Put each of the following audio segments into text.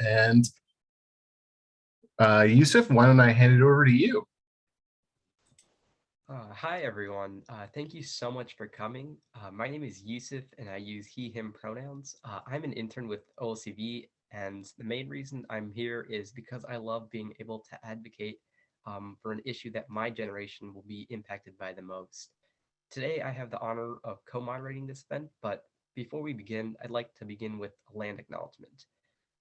And Yusuf, why don't I hand it over to you? Hi, everyone. Thank you so much for coming. My name is Yusuf, and I use he, him pronouns. I'm an intern with OLCV, and the main reason I'm here is because I love being able to advocate for an issue that my generation will be impacted by the most. Today, I have the honor of co-moderating this event, but before we begin, I'd like to begin with a land acknowledgement.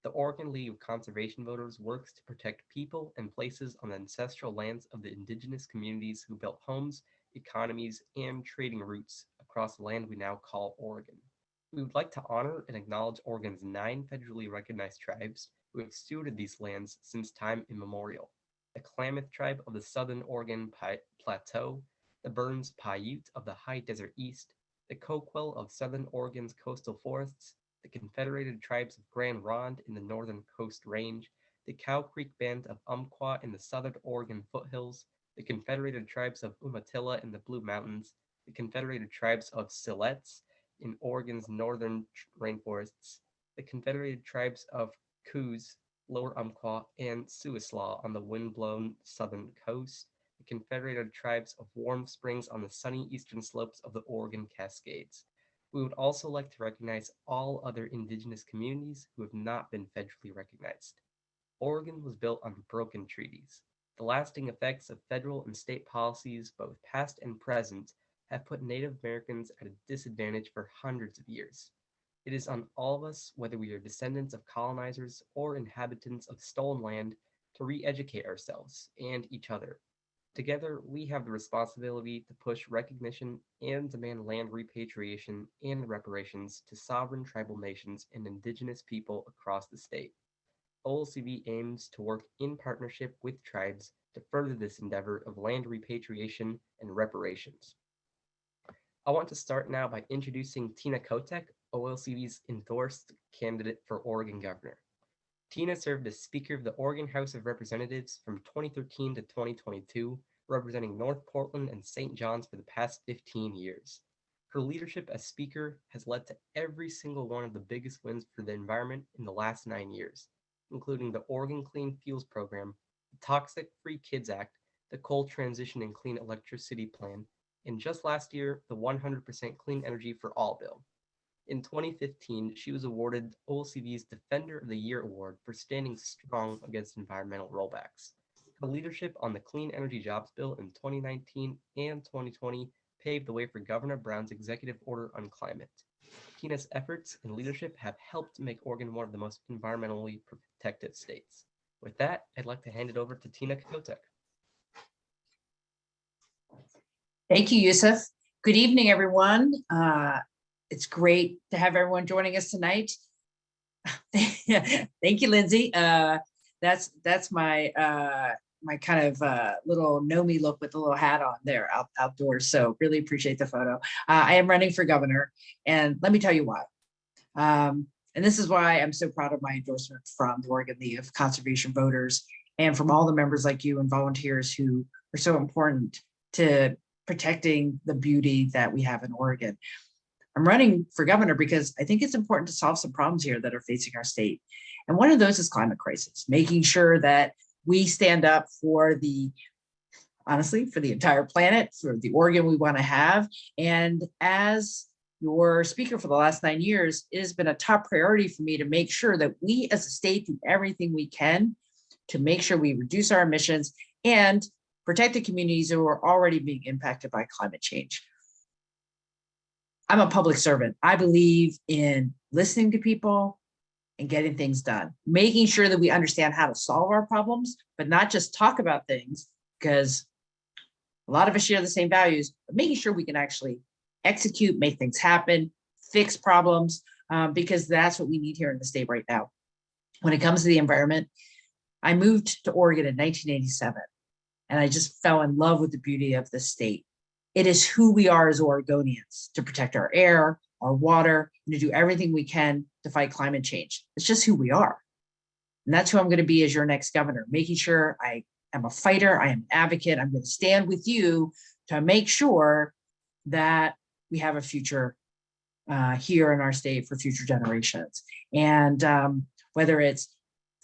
The Oregon League of Conservation Voters works to protect people and places on the ancestral lands of the indigenous communities who built homes, economies, and trading routes across the land we now call Oregon. We would like to honor and acknowledge Oregon's 9 federally recognized tribes who have stewarded these lands since time immemorial. The Klamath tribe of the southern Oregon Plateau, the Burns Paiute of the High Desert East, the Coquille of southern Oregon's coastal forests, the Confederated Tribes of Grand Ronde in the northern Coast Range, the Cow Creek Band of Umpqua in the southern Oregon foothills, the Confederated Tribes of Umatilla in the Blue Mountains, the Confederated Tribes of Siletz in Oregon's northern rainforests, the Confederated Tribes of Coos, Lower Umpqua, and Siuslaw on the windblown southern coast, the Confederated Tribes of Warm Springs on the sunny eastern slopes of the Oregon Cascades. We would also like to recognize all other indigenous communities who have not been federally recognized. Oregon was built on broken treaties. The lasting effects of federal and state policies, both past and present, have put Native Americans at a disadvantage for hundreds of years. It is on all of us, whether we are descendants of colonizers or inhabitants of stolen land, to re-educate ourselves and each other. Together, we have the responsibility to push recognition and demand land repatriation and reparations to sovereign tribal nations and indigenous people across the state. OLCV aims to work in partnership with tribes to further this endeavor of land repatriation and reparations. I want to start now by introducing Tina Kotek, OLCV's endorsed candidate for Oregon governor. Tina served as Speaker of the Oregon House of Representatives from 2013 to 2022, representing North Portland and St. John's for the past 15 years. Her leadership as Speaker has led to every single one of the biggest wins for the environment in the last 9 years, including the Oregon Clean Fuels Program, the Toxic Free Kids Act, the Coal Transition and Clean Electricity Plan, and just last year, the 100% Clean Energy for All bill. In 2015, she was awarded OLCV's Defender of the Year Award for standing strong against environmental rollbacks. Her leadership on the Clean Energy Jobs Bill in 2019 and 2020 paved the way for Governor Brown's executive order on climate. Tina's efforts and leadership have helped make Oregon one of the most environmentally protected states. With that, I'd like to hand it over to Tina Kotek. Thank you, Yusuf. Good evening, everyone. It's great to have everyone joining us tonight. Thank you, Lindsay. That's my my kind of little know me look with a little hat on there outdoors. So really appreciate the photo. I am running for governor, and let me tell you why. And this is why I'm so proud of my endorsement from the Oregon League of Conservation Voters and from all the members like you and volunteers who are so important to protecting the beauty that we have in Oregon. I'm running for governor because I think it's important to solve some problems here that are facing our state. And one of those is climate crisis, making sure that we stand up for honestly, for the entire planet, for the Oregon we want to have. And as your speaker for the last 9 years, it has been a top priority for me to make sure that we as a state do everything we can to make sure we reduce our emissions and protect the communities who are already being impacted by climate change. I'm a public servant. I believe in listening to people and getting things done, making sure that we understand how to solve our problems, but not just talk about things, because a lot of us share the same values, but making sure we can actually execute, make things happen, fix problems, because that's what we need here in the state right now. When it comes to the environment, I moved to Oregon in 1987, and I just fell in love with the beauty of the state. It is who we are as Oregonians, to protect our air, our water, and to do everything we can to fight climate change. It's just who we are. And that's who I'm going to be as your next governor, making sure I am a fighter, I am an advocate, I'm going to stand with you to make sure that we have a future here in our state for future generations. And whether it's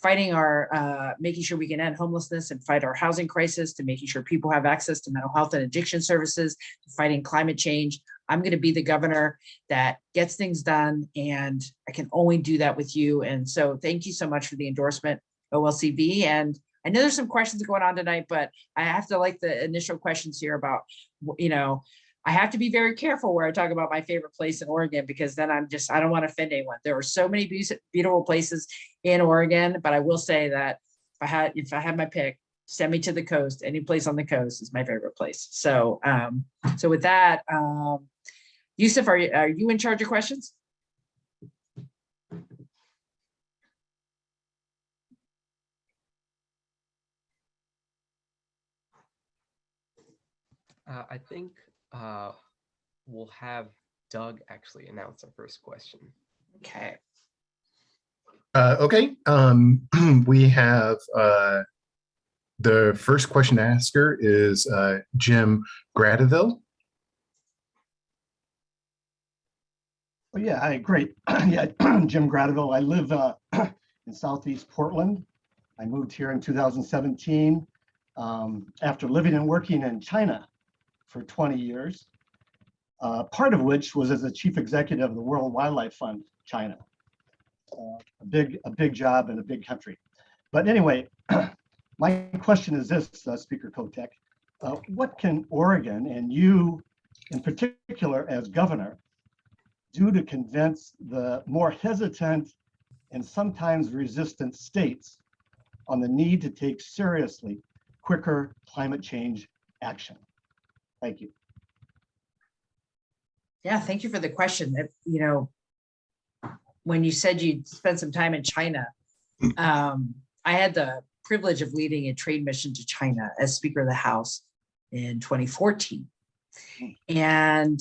fighting our, making sure we can end homelessness and fight our housing crisis, to making sure people have access to mental health and addiction services, to fighting climate change. I'm going to be the governor that gets things done, and I can only do that with you. And so thank you so much for the endorsement, OLCV. And I know there's some questions going on tonight, but I have to like the initial questions here about, I have to be very careful where I talk about my favorite place in Oregon, because then I don't want to offend anyone. There are so many beautiful places in Oregon, but I will say that if I had my pick, send me to the coast. Any place on the coast is my favorite place. So, so with that, Yusuf, are you in charge of questions? I think we'll have Doug actually announce our first question. Okay. Okay. We have the first question asker is Jim Gradeville. Oh, yeah, hi, great. Yeah, Jim Gradeville. I live in Southeast Portland. I moved here in 2017 after living and working in China for 20 years, part of which was as the chief executive of the World Wildlife Fund, China. A big job in a big country. But anyway, my question is this, Speaker Kotek, what can Oregon, and you in particular as governor, do to convince the more hesitant and sometimes resistant states on the need to take seriously quicker climate change action? Thank you. Yeah, thank you for the question. When you said you'd spent some time in China, I had the privilege of leading a trade mission to China as Speaker of the House in 2014. And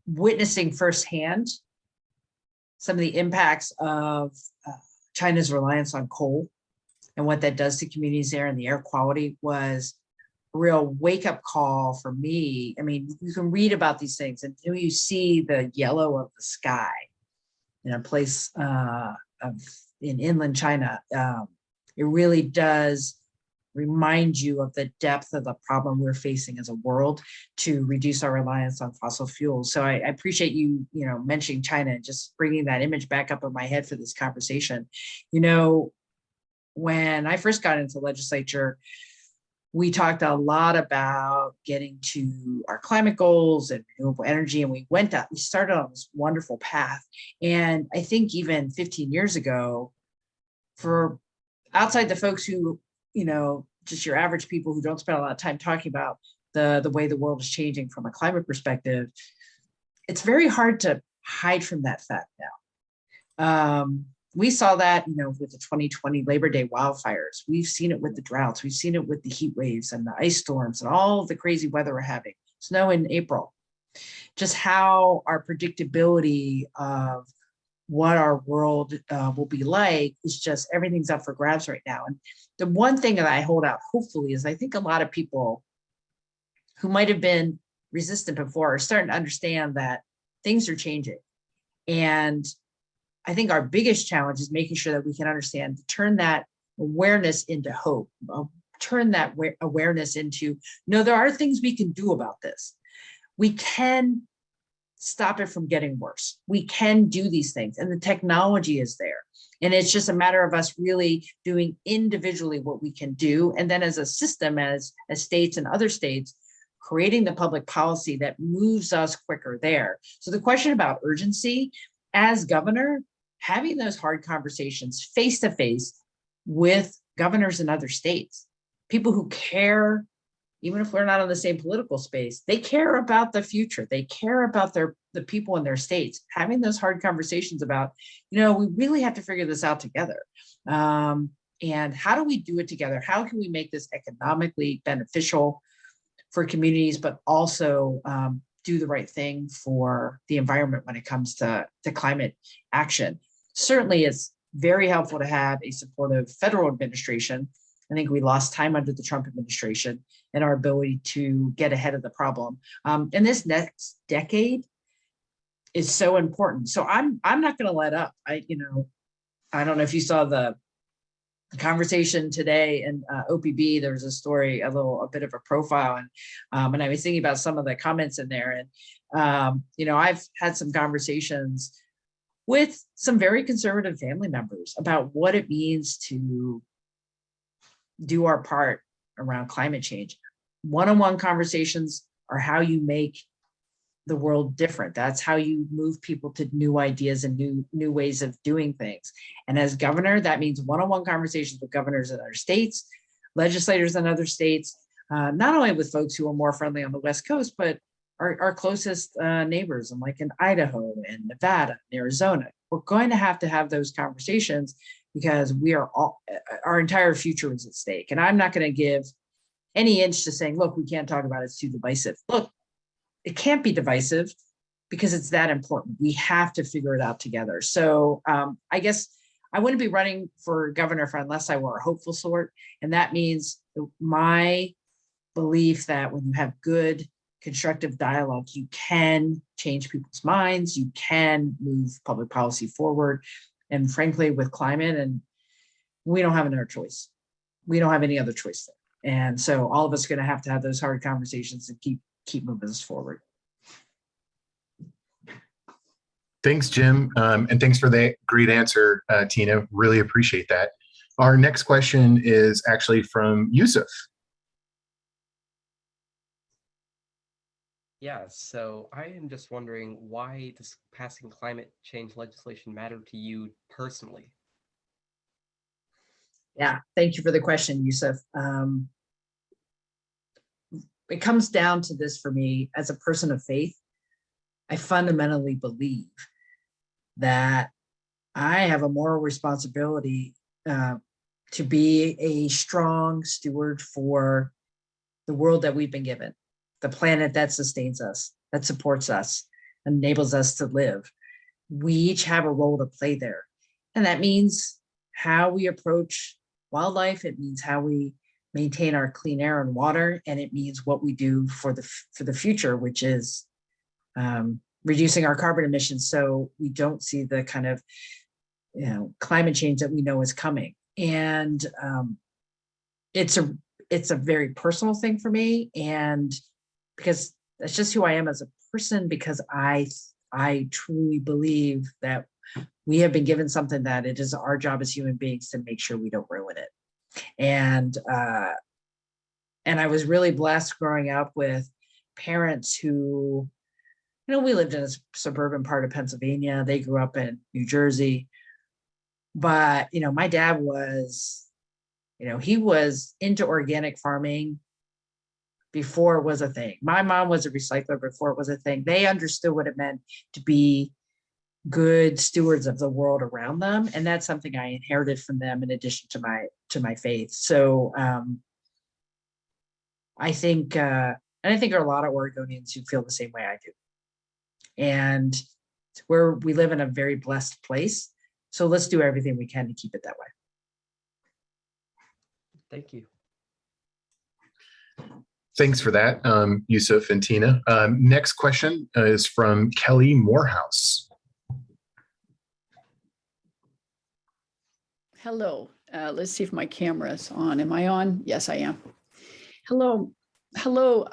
witnessing firsthand some of the impacts of China's reliance on coal and what that does to communities there, and the air quality was a real wake-up call for me. I mean, you can read about these things and you see the yellow of the sky in a place in inland China. It really does remind you of the depth of the problem we're facing as a world to reduce our reliance on fossil fuels. So I appreciate you, mentioning China and just bringing that image back up in my head for this conversation. When I first got into legislature, we talked a lot about getting to our climate goals and renewable energy, and we started on this wonderful path. And I think even 15 years ago, for outside the folks who, just your average people who don't spend a lot of time talking about the way the world is changing from a climate perspective, it's very hard to hide from that fact now. We saw that, with the 2020 Labor Day wildfires. We've seen it with the droughts. We've seen it with the heat waves and the ice storms and all of the crazy weather we're having. Snow in April. Just how our predictability of what our world will be like is just, everything's up for grabs right now. And the one thing that I hold out hopefully is I think a lot of people who might have been resistant before are starting to understand that things are changing. And I think our biggest challenge is making sure that we can understand, turn that awareness into hope, turn that awareness into, no, there are things we can do about this. We can stop it from getting worse. We can do these things, and the technology is there. And it's just a matter of us really doing individually what we can do. And then as a system, as states and other states, creating the public policy that moves us quicker there. So the question about urgency, as governor, having those hard conversations face to face with governors in other states, people who care, even if we're not in the same political space, they care about the future. They care about the people in their states. Having those hard conversations about, we really have to figure this out together. And how do we do it together? How can we make this economically beneficial for communities, but also do the right thing for the environment when it comes to climate action? Certainly, it's very helpful to have a supportive federal administration. I think we lost time under the Trump administration and our ability to get ahead of the problem. And this next decade is so important. So I'm not going to let up. I don't know if you saw the conversation today in OPB. There was a story, a bit of a profile, and I was thinking about some of the comments in there. And I've had some conversations with some very conservative family members about what it means to do our part around climate change. One-on-one conversations are how you make the world different. That's how you move people to new ideas and new ways of doing things. And as governor, that means one-on-one conversations with governors in other states, legislators in other states, not only with folks who are more friendly on the West Coast, but our closest neighbors, and like in Idaho and Nevada and Arizona. We're going to have those conversations because our entire future is at stake. And I'm not going to give any inch to saying, look, we can't talk about it, it's too divisive. Look, it can't be divisive because it's that important. We have to figure it out together. So I guess I wouldn't be running for governor unless I were a hopeful sort. And that means my belief that when you have good, constructive dialogue, you can change people's minds, you can move public policy forward. And frankly, with climate, and we don't have another choice. We don't have any other choice there. And so all of us are going to have those hard conversations and keep moving us forward. Thanks, Jim. And thanks for that great answer, Tina. Really appreciate that. Our next question is actually from Yusuf. Yeah, so I am just wondering, why does passing climate change legislation matter to you personally? Yeah, thank you for the question, Yusuf. It comes down to this for me as a person of faith. I fundamentally believe that I have a moral responsibility to be a strong steward for the world that we've been given, the planet that sustains us, that supports us, enables us to live. We each have a role to play there. And that means how we approach wildlife. It means how we maintain our clean air and water. And it means what we do for the future, which is reducing our carbon emissions so we don't see the kind of climate change that we know is coming. And it's a very personal thing for me, and because that's just who I am as a person, because I truly believe that we have been given something that it is our job as human beings to make sure we don't ruin it. And I was really blessed growing up with parents who, we lived in a suburban part of Pennsylvania. They grew up in New Jersey. But, my dad was, he was into organic farming before it was a thing. My mom was a recycler before it was a thing. They understood what it meant to be good stewards of the world around them. And that's something I inherited from them in addition to my faith. So I think, and I think there are a lot of Oregonians who feel the same way I do. And we live in a very blessed place. So let's do everything we can to keep it that way. Thank you. Thanks for that, Yusuf and Tina. Next question is from Kelly Morehouse. Hello. Let's see if my camera is on. Am I on? Yes, I am. Hello. Hello,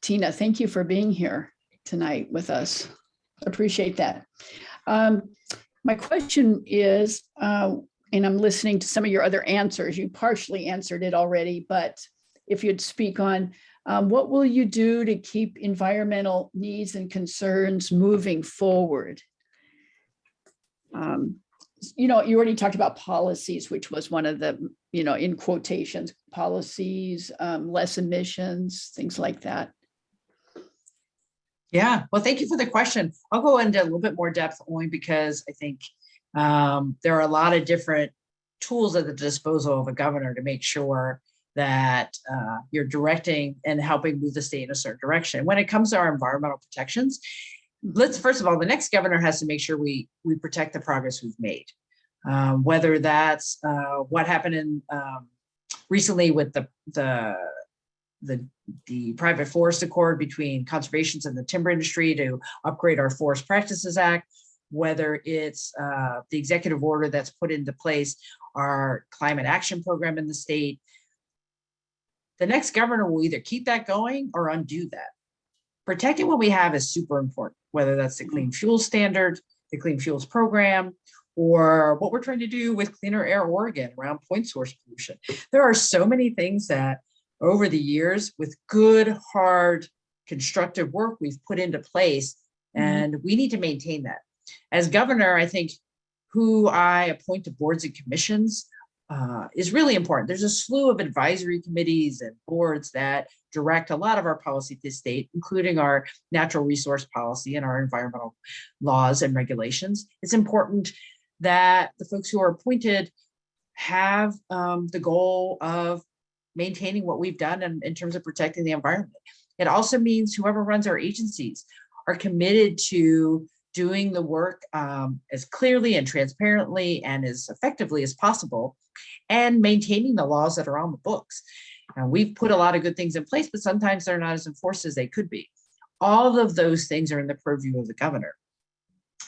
Tina. Thank you for being here tonight with us. Appreciate that. My question is, and I'm listening to some of your other answers. You partially answered it already, but if you'd speak on what will you do to keep environmental needs and concerns moving forward? You already talked about policies, which was one of the, in quotations, policies, less emissions, things like that. Yeah, well, thank you for the question. I'll go into a little bit more depth only because I think there are a lot of different tools at the disposal of a governor to make sure that you're directing and helping move the state in a certain direction. When it comes to our environmental protections, first of all, the next governor has to make sure we protect the progress we've made. Whether that's what happened in recently with the private forest accord between conservationists and the timber industry to upgrade our Forest Practices Act, whether it's the executive order that's put into place, our climate action program in the state. The next governor will either keep that going or undo that. Protecting what we have is super important, whether that's the Clean Fuels Standard, the Clean Fuels Program, or what we're trying to do with Cleaner Air Oregon around point source pollution. There are so many things that over the years, with good, hard, constructive work we've put into place, and we need to maintain that. As governor, I think who I appoint to boards and commissions is really important. There's a slew of advisory committees and boards that direct a lot of our policy to the state, including our natural resource policy and our environmental laws and regulations. It's important that the folks who are appointed have the goal of maintaining what we've done in terms of protecting the environment. It also means whoever runs our agencies are committed to doing the work as clearly and transparently and as effectively as possible, and maintaining the laws that are on the books. We've put a lot of good things in place, but sometimes they're not as enforced as they could be. All of those things are in the purview of the governor.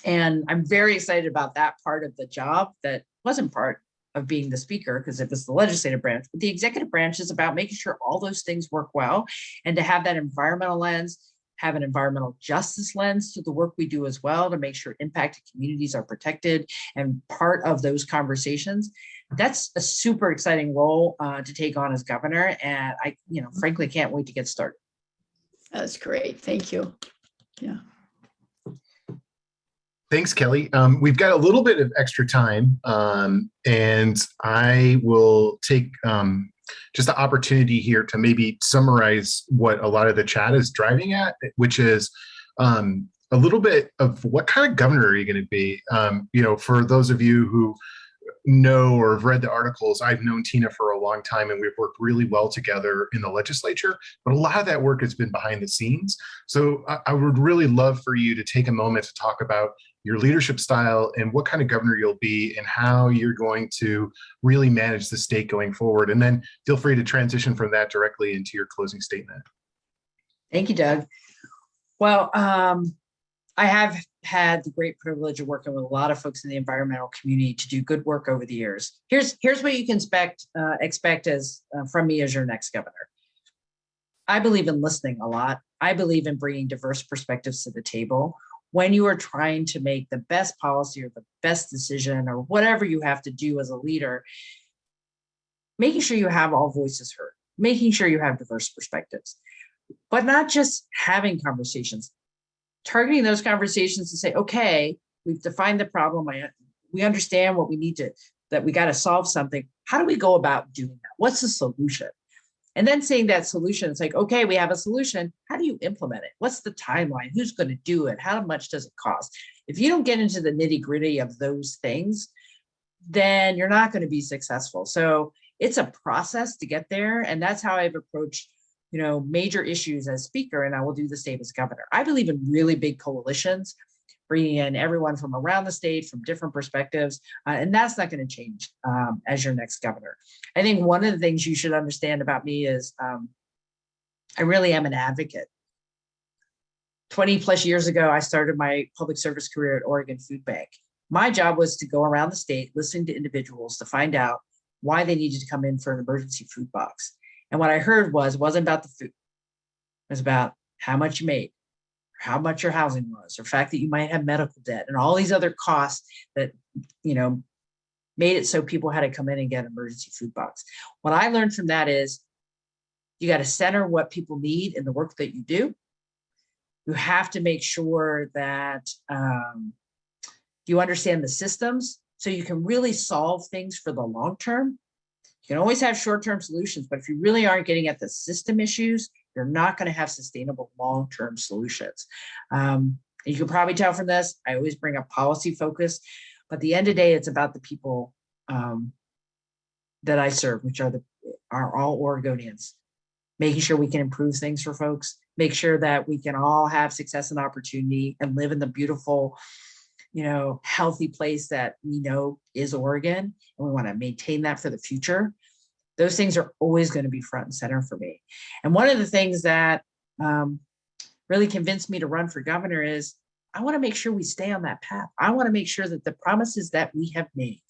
And I'm very excited about that part of the job that wasn't part of being the speaker, because it was the legislative branch, but the executive branch is about making sure all those things work well, and to have that environmental lens, have an environmental justice lens to the work we do as well, to make sure impacted communities are protected and part of those conversations. That's a super exciting role to take on as governor. And I, frankly, can't wait to get started. That's great. Thank you. Yeah. Thanks, Kelly. We've got a little bit of extra time, and I will take just the opportunity here to maybe summarize what a lot of the chat is driving at, which is a little bit of what kind of governor are you going to be? For those of you who know or have read the articles, I've known Tina for a long time, and we've worked really well together in the legislature, but a lot of that work has been behind the scenes. So I would really love for you to take a moment to talk about your leadership style and what kind of governor you'll be and how you're going to really manage the state going forward. And then feel free to transition from that directly into your closing statement. Thank you, Doug. Well, I have had the great privilege of working with a lot of folks in the environmental community to do good work over the years. Here's what you can expect as from me as your next governor. I believe in listening a lot. I believe in bringing diverse perspectives to the table. When you are trying to make the best policy or the best decision or whatever you have to do as a leader, making sure you have all voices heard, making sure you have diverse perspectives, but not just having conversations, targeting those conversations to say, okay, we've defined the problem. We understand what we need to, that we got to solve something. How do we go about doing that? What's the solution? And then saying that solution, it's like, okay, we have a solution. How do you implement it? What's the timeline? Who's going to do it? How much does it cost? If you don't get into the nitty gritty of those things, then you're not going to be successful. So it's a process to get there. And that's how I've approached, major issues as speaker, and I will do the same as governor. I believe in really big coalitions, bringing in everyone from around the state, from different perspectives, and that's not going to change as your next governor. I think one of the things you should understand about me is I really am an advocate. 20 plus years ago, I started my public service career at Oregon Food Bank. My job was to go around the state, listening to individuals to find out why they needed to come in for an emergency food box. And what I heard it wasn't about the food. It was about how much you made, how much your housing was, or the fact that you might have medical debt and all these other costs that, made it so people had to come in and get an emergency food box. What I learned from that is you got to center what people need in the work that you do. You have to make sure that you understand the systems so you can really solve things for the long term. You can always have short-term solutions, but if you really aren't getting at the system issues, you're not going to have sustainable long-term solutions. You can probably tell from this, I always bring up policy focus, but at the end of the day, it's about the people that I serve, which are all Oregonians, making sure we can improve things for folks, make sure that we can all have success and opportunity and live in the beautiful, healthy place that we know is Oregon, and we want to maintain that for the future. Those things are always going to be front and center for me. And one of the things that really convinced me to run for governor is I want to make sure we stay on that path. I want to make sure that the promises that we have made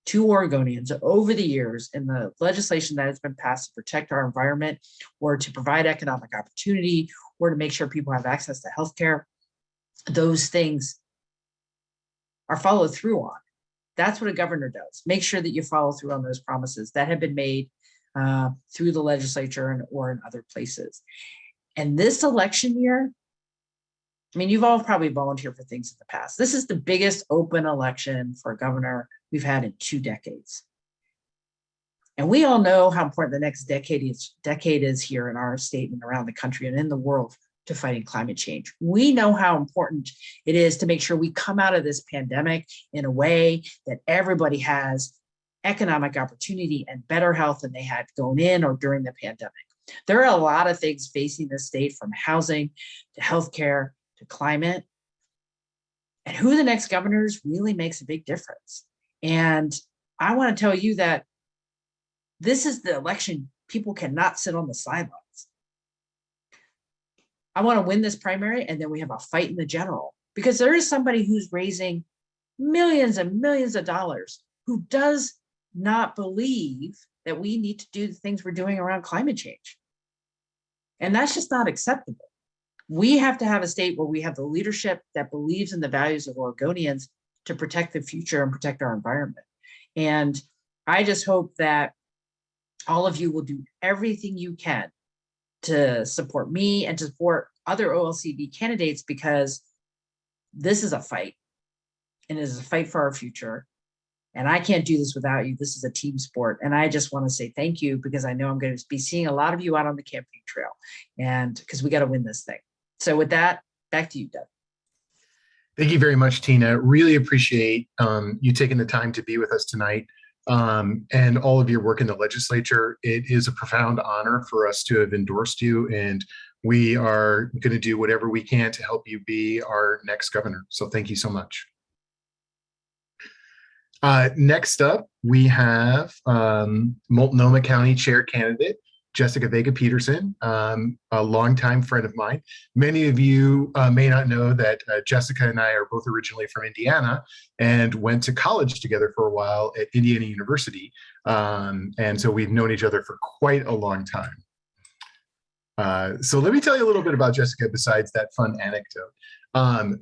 to Oregonians over the years in the legislation that has been passed to protect our environment or to provide economic opportunity or to make sure people have access to healthcare, those things are followed through on. That's what a governor does. Make sure that you follow through on those promises that have been made through the legislature or in other places. And this election year, I mean, you've all probably volunteered for things in the past. This is the biggest open election for a governor we've had in 2 decades. And we all know how important the next decade is here in our state and around the country and in the world to fighting climate change. We know how important it is to make sure we come out of this pandemic in a way that everybody has economic opportunity and better health than they had going in or during the pandemic. There are a lot of things facing the state, from housing to healthcare to climate. And who the next governor is really makes a big difference. And I want to tell you that this is the election. People cannot sit on the sidelines. I want to win this primary, and then we have a fight in the general, because there is somebody who's raising millions and millions of dollars who does not believe that we need to do the things we're doing around climate change. And that's just not acceptable. We have to have a state where we have the leadership that believes in the values of Oregonians to protect the future and protect our environment. And I just hope that all of you will do everything you can to support me and to support other OLCV candidates, because this is a fight, and it is a fight for our future. And I can't do this without you. This is a team sport. And I just want to say thank you, because I know I'm going to be seeing a lot of you out on the campaign trail, and because we got to win this thing. So with that, back to you, Doug. Thank you very much, Tina. Really appreciate you taking the time to be with us tonight, and all of your work in the legislature. It is a profound honor for us to have endorsed you, and we are going to do whatever we can to help you be our next governor. So thank you so much. Next up, we have Multnomah County Chair candidate, Jessica Vega Peterson, a longtime friend of mine. Many of you may not know that Jessica and I are both originally from Indiana and went to college together for a while at Indiana University. And so we've known each other for quite a long time. So let me tell you a little bit about Jessica besides that fun anecdote.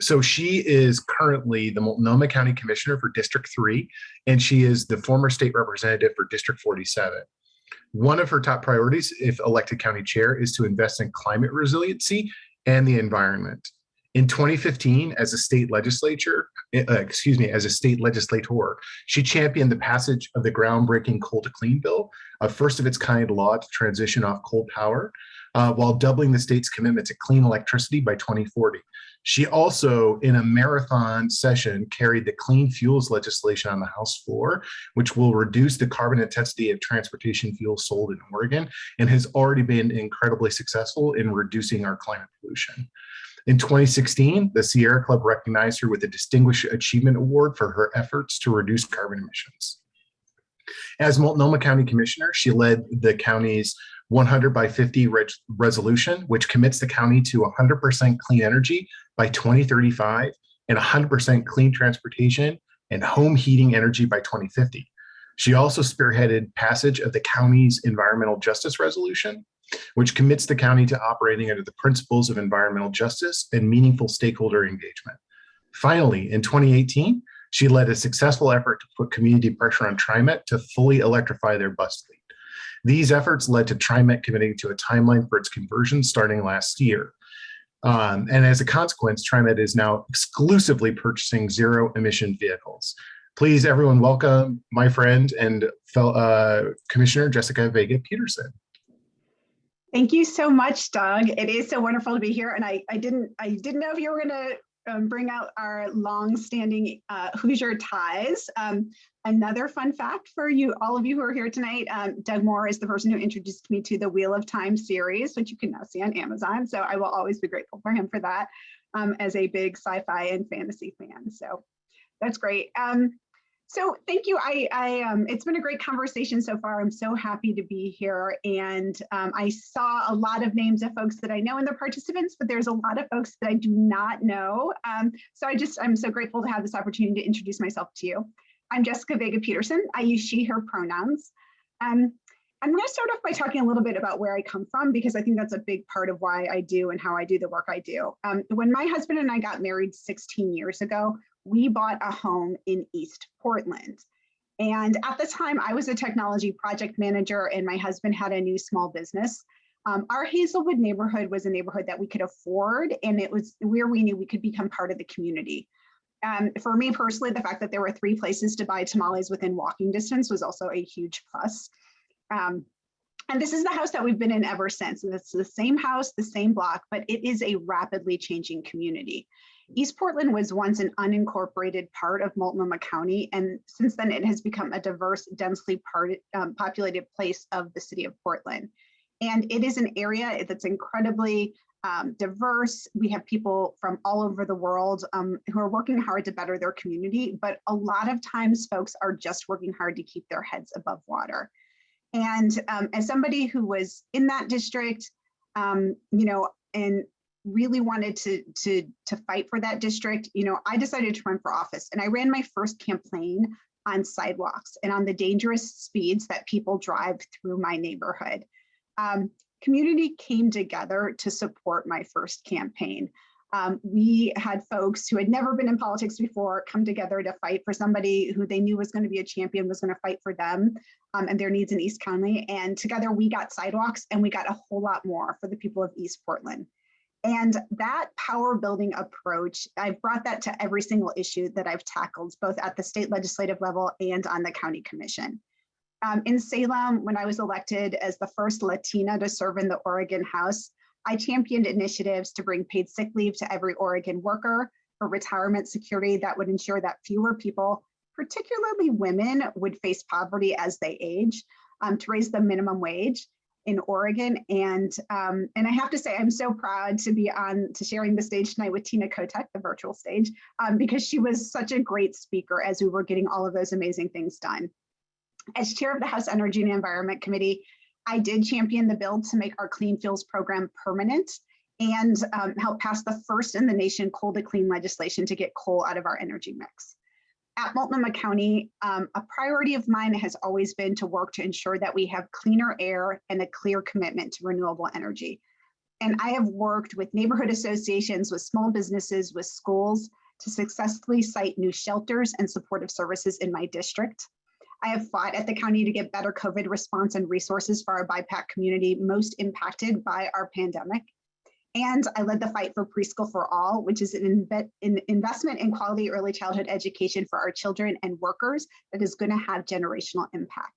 So she is currently the Multnomah County Commissioner for District 3, and she is the former state representative for District 47. One of her top priorities, if elected county chair, is to invest in climate resiliency and the environment. In 2015, as a state legislator, she championed the passage of the groundbreaking Coal to Clean bill, a first of its kind law to transition off coal power, while doubling the state's commitment to clean electricity by 2040. She also, in a marathon session, carried the clean fuels legislation on the House floor, which will reduce the carbon intensity of transportation fuels sold in Oregon, and has already been incredibly successful in reducing our climate pollution. In 2016, the Sierra Club recognized her with a Distinguished Achievement Award for her efforts to reduce carbon emissions. As Multnomah County Commissioner, she led the county's 100 by 50 resolution, which commits the county to 100% clean energy by 2035 and 100% clean transportation and home heating energy by 2050. She also spearheaded passage of the county's environmental justice resolution, which commits the county to operating under the principles of environmental justice and meaningful stakeholder engagement. Finally, in 2018, she led a successful effort to put community pressure on TriMet to fully electrify their bus fleet. These efforts led to TriMet committing to a timeline for its conversion starting last year. And as a consequence, TriMet is now exclusively purchasing zero-emission vehicles. Please, everyone, welcome my friend and fellow Commissioner Jessica Vega Peterson. Thank you so much, Doug. It is so wonderful to be here, and I didn't know if you were going to bring out our long-standing Hoosier ties. Another fun fact for you, all of you who are here tonight, Doug Moore is the person who introduced me to the Wheel of Time series, which you can now see on Amazon. So I will always be grateful for him for that as a big sci-fi and fantasy fan. So that's great. So thank you. It's been a great conversation so far. I'm so happy to be here. And I saw a lot of names of folks that I know in the participants, but there's a lot of folks that I do not know. So I'm so grateful to have this opportunity to introduce myself to you. I'm Jessica Vega Peterson. I use she, her pronouns. I'm going to start off by talking a little bit about where I come from, because I think that's a big part of why I do and how I do the work I do. When my husband and I got married 16 years ago, we bought a home in East Portland. And at the time, I was a technology project manager and my husband had a new small business. Our Hazelwood neighborhood was a neighborhood that we could afford, and it was where we knew we could become part of the community. For me personally, the fact that there were 3 places to buy tamales within walking distance was also a huge plus. And this is the house that we've been in ever since. And it's the same house, the same block, but it is a rapidly changing community. East Portland was once an unincorporated part of Multnomah County, and since then it has become a diverse, densely populated place of the city of Portland. And it is an area that's incredibly diverse. We have people from all over the world who are working hard to better their community, but a lot of times folks are just working hard to keep their heads above water. And as somebody who was in that district, and really wanted to fight for that district, I decided to run for office, and I ran my first campaign on sidewalks and on the dangerous speeds that people drive through my neighborhood. Community came together to support my first campaign. We had folks who had never been in politics before come together to fight for somebody who they knew was going to be a champion, was going to fight for them and their needs in East County. And together we got sidewalks, and we got a whole lot more for the people of East Portland. And that power building approach, I've brought that to every single issue that I've tackled, both at the state legislative level and on the county commission. In Salem, when I was elected as the first Latina to serve in the Oregon House, I championed initiatives to bring paid sick leave to every Oregon worker, for retirement security that would ensure that fewer people, particularly women, would face poverty as they age, to raise the minimum wage in Oregon. And I have to say, I'm so proud to be to sharing the stage tonight with Tina Kotek, the virtual stage, because she was such a great speaker as we were getting all of those amazing things done. As chair of the House Energy and Environment Committee, I did champion the bill to make our Clean Fuels program permanent and help pass the first in the nation coal to clean legislation to get coal out of our energy mix. At Multnomah County, a priority of mine has always been to work to ensure that we have cleaner air and a clear commitment to renewable energy. And I have worked with neighborhood associations, with small businesses, with schools to successfully site new shelters and supportive services in my district. I have fought at the county to get better COVID response and resources for our BIPAC community most impacted by our pandemic. And I led the fight for Preschool for All, which is an investment in quality early childhood education for our children and workers that is going to have generational impact.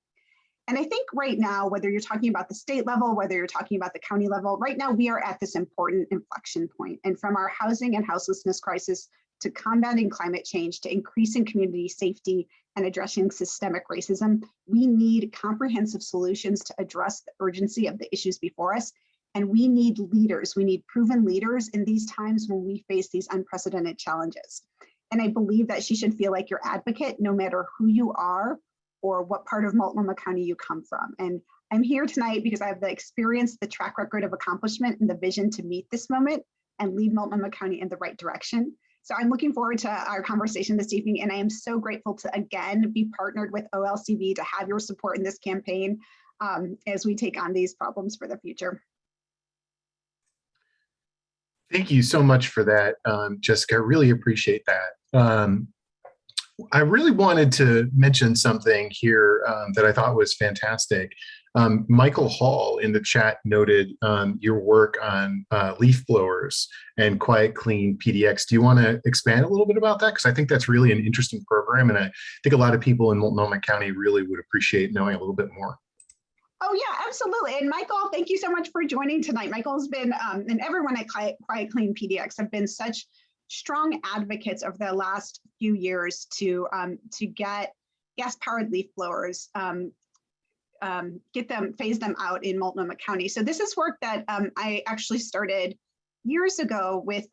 And I think right now, whether you're talking about the state level, whether you're talking about the county level, right now we are at this important inflection point. And from our housing and houselessness crisis to combating climate change, to increasing community safety and addressing systemic racism, we need comprehensive solutions to address the urgency of the issues before us. And we need leaders. We need proven leaders in these times when we face these unprecedented challenges. And I believe that she should feel like your advocate, no matter who you are or what part of Multnomah County you come from. And I'm here tonight because I have the experience, the track record of accomplishment, and the vision to meet this moment and lead Multnomah County in the right direction. So I'm looking forward to our conversation this evening, and I am so grateful to again be partnered with OLCV to have your support in this campaign as we take on these problems for the future. Thank you so much for that, Jessica. I really appreciate that. I really wanted to mention something here that I thought was fantastic. Michael Hall in the chat noted your work on leaf blowers and Quiet Clean PDX. Do you want to expand a little bit about that? Because I think that's really an interesting program, and I think a lot of people in Multnomah County really would appreciate knowing a little bit more. Oh yeah, absolutely. And Michael, thank you so much for joining tonight. Michael's been, and everyone at Quiet Clean PDX have been such strong advocates over the last few years to get gas-powered leaf blowers, phase them out in Multnomah County. So this is work that I actually started years ago with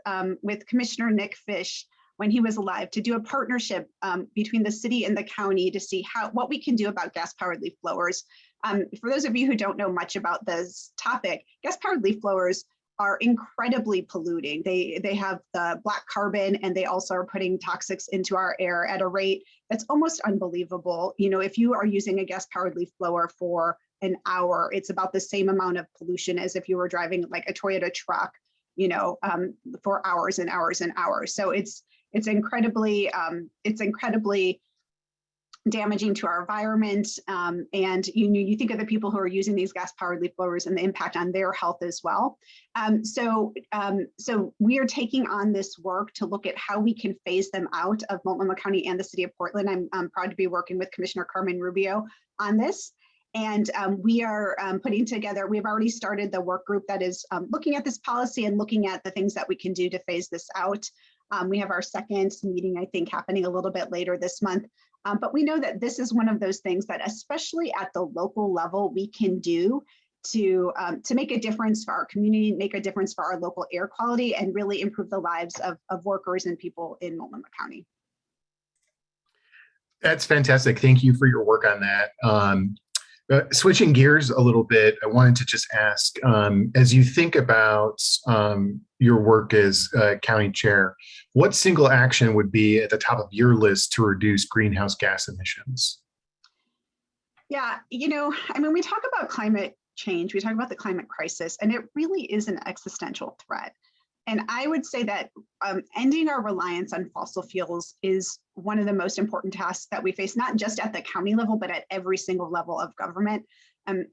Commissioner Nick Fish when he was alive, to do a partnership between the city and the county to see what we can do about gas-powered leaf blowers. For those of you who don't know much about this topic, gas-powered leaf blowers are incredibly polluting. They have the black carbon, and they also are putting toxics into our air at a rate that's almost unbelievable. You know, if you are using a gas-powered leaf blower for an hour, it's about the same amount of pollution as if you were driving like a Toyota truck, you know, for hours and hours and hours. So it's incredibly damaging to our environment. And you think of the people who are using these gas-powered leaf blowers and the impact on their health as well. So we are taking on this work to look at how we can phase them out of Multnomah County and the city of Portland. I'm proud to be working with Commissioner Carmen Rubio on this. And we are putting together, we've already started the work group that is looking at this policy and looking at the things that we can do to phase this out. We have our second meeting, I think, happening a little bit later this month. But we know that this is one of those things that, especially at the local level, we can do to make a difference for our community, make a difference for our local air quality, and really improve the lives of workers and people in Multnomah County. That's fantastic. Thank you for your work on that. Switching gears a little bit, I wanted to just ask, as you think about your work as county chair, what single action would be at the top of your list to reduce greenhouse gas emissions? Yeah, you know, I mean, we talk about climate change, we talk about the climate crisis, and it really is an existential threat. And I would say that ending our reliance on fossil fuels is one of the most important tasks that we face, not just at the county level, but at every single level of government.